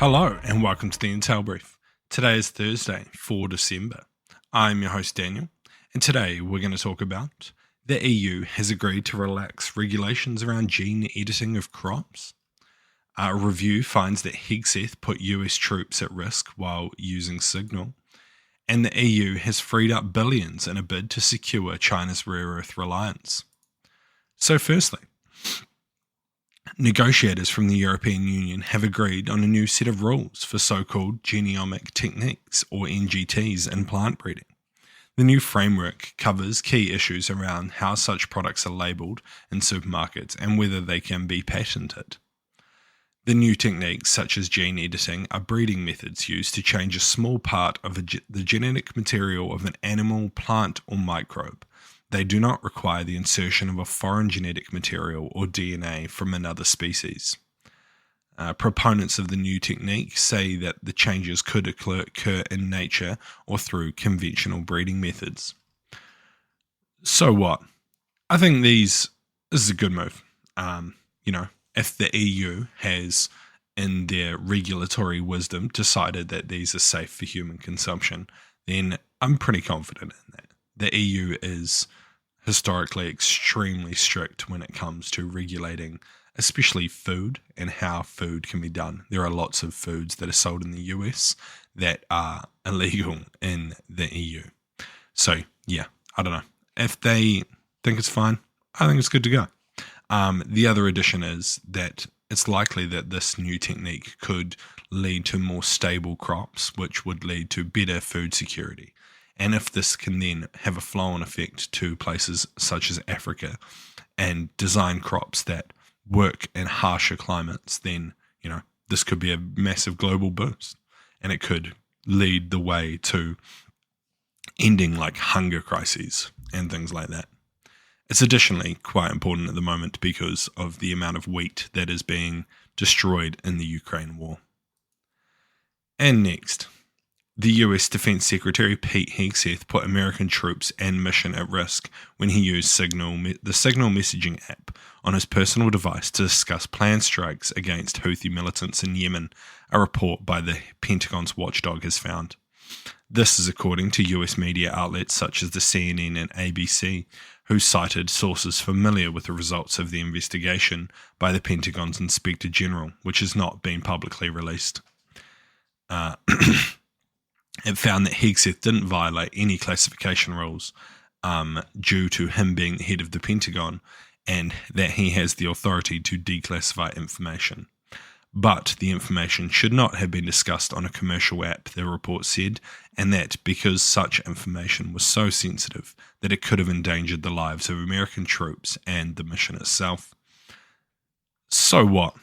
Hello and welcome to the Intel Brief. Today is Thursday, 4 December. I'm your host Daniel, and today we're going to talk about the EU has agreed to relax regulations around gene editing of crops. A review finds that Hegseth put US troops at risk while using Signal, and the EU has freed up billions in a bid to secure China's rare earth reliance. So firstly, negotiators from the European Union have agreed on a new set of rules for so-called genomic techniques, or NGTs, in plant breeding. The new framework covers key issues around how such products are labelled in supermarkets and whether they can be patented. The new techniques, such as gene editing, are breeding methods used to change a small part of the genetic material of an animal, plant, or microbe. They do not require the insertion of a foreign genetic material or DNA from another species. Proponents of the new technique say that the changes could occur in nature or through conventional breeding methods. So what? I think this is a good move. If the EU has, in their regulatory wisdom, decided that these are safe for human consumption, then I'm pretty confident in that. The EU is historically extremely strict when it comes to regulating, especially food and how food can be done. There are lots of foods that are sold in the US that are illegal in the EU. So, yeah, I don't know. If they think it's fine, I think it's good to go. The other addition is that it's likely that this new technique could lead to more stable crops, which would lead to better food security. And if this can then have a flow-on effect to places such as Africa and design crops that work in harsher climates, then, this could be a massive global boost. And it could lead the way to ending like hunger crises and things like that. It's additionally quite important at the moment because of the amount of wheat that is being destroyed in the Ukraine war. And next, the US Defense Secretary Pete Hegseth put American troops and mission at risk when he used the Signal messaging app on his personal device to discuss planned strikes against Houthi militants in Yemen, a report by the Pentagon's watchdog has found. This is according to US media outlets such as the CNN and ABC, who cited sources familiar with the results of the investigation by the Pentagon's Inspector General, which has not been publicly released. It found that Hegseth didn't violate any classification rules due to him being the head of the Pentagon, and that he has the authority to declassify information. But the information should not have been discussed on a commercial app, the report said, and that because such information was so sensitive that it could have endangered the lives of American troops and the mission itself. So what?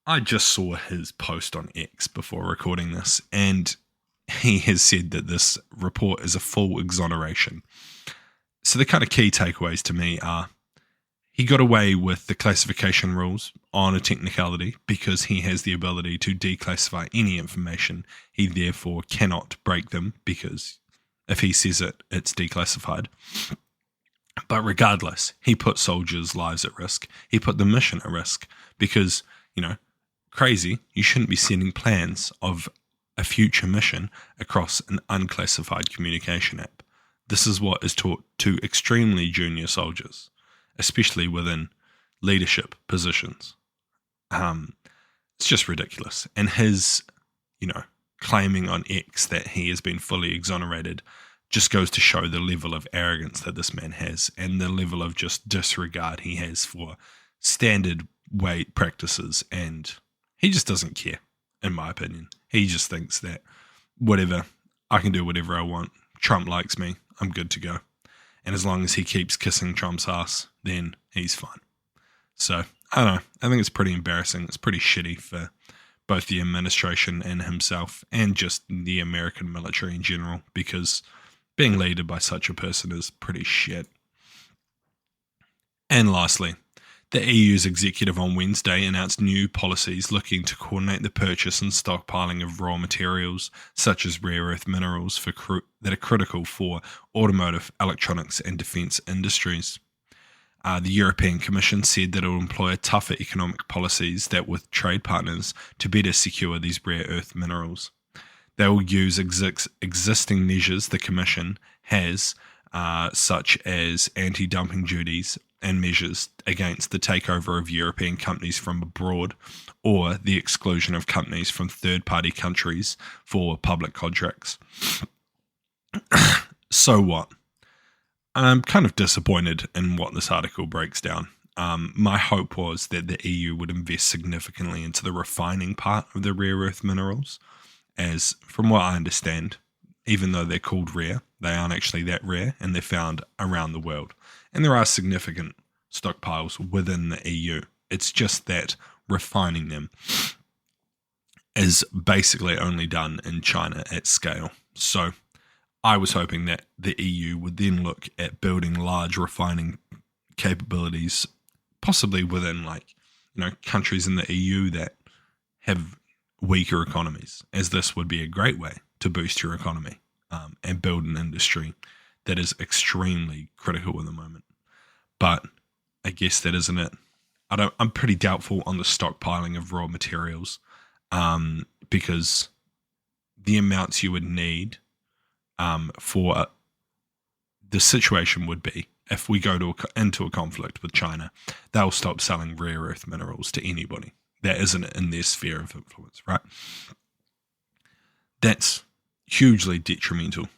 I just saw his post on X before recording this, and he has said that this report is a full exoneration. So the kind of key takeaways to me are he got away with the classification rules on a technicality because he has the ability to declassify any information. He therefore cannot break them because if he says it, it's declassified. But regardless, he put soldiers' lives at risk. He put the mission at risk because, crazy, you shouldn't be sending plans of a future mission across an unclassified communication app. This is what is taught to extremely junior soldiers, especially within leadership positions. It's just ridiculous. And his, claiming on X that he has been fully exonerated just goes to show the level of arrogance that this man has and the level of just disregard he has for standard weight practices, and he just doesn't care, in my opinion. He just thinks that whatever, I can do whatever I want. Trump likes me, I'm good to go. And as long as he keeps kissing Trump's ass, then he's fine. So, I don't know. I think it's pretty embarrassing. It's pretty shitty for both the administration and himself and just the American military in general, because being led by such a person is pretty shit. And lastly, the EU's executive on Wednesday announced new policies looking to coordinate the purchase and stockpiling of raw materials, such as rare earth minerals that are critical for automotive, electronics and defence industries. The European Commission said that it will employ tougher economic policies that with trade partners to better secure these rare earth minerals. They will use existing measures the Commission has, such as anti-dumping duties and measures against the takeover of European companies from abroad or the exclusion of companies from third-party countries for public contracts. So what? I'm kind of disappointed in what this article breaks down. My hope was that the EU would invest significantly into the refining part of the rare earth minerals, as from what I understand, even though they're called rare, they aren't actually that rare and they're found around the world. And there are significant stockpiles within the EU. It's just that refining them is basically only done in China at scale. So I was hoping that the EU would then look at building large refining capabilities, possibly within countries in the EU that have weaker economies, as this would be a great way to boost your economy and build an industry that is extremely critical at the moment. But I guess that isn't it. I'm pretty doubtful on the stockpiling of raw materials because the amounts you would need for the situation would be if we go into a conflict with China, they'll stop selling rare earth minerals to anybody that isn't in their sphere of influence, right? That's hugely detrimental.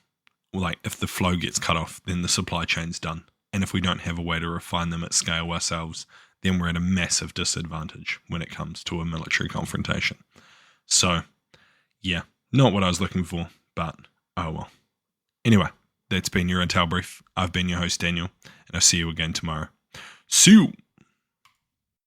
Like if the flow gets cut off, then the supply chain's done. And if we don't have a way to refine them at scale ourselves, then we're at a massive disadvantage when it comes to a military confrontation. So, yeah, not what I was looking for, but oh well. Anyway, that's been your Intel Brief. I've been your host, Daniel, and I'll see you again tomorrow. See you!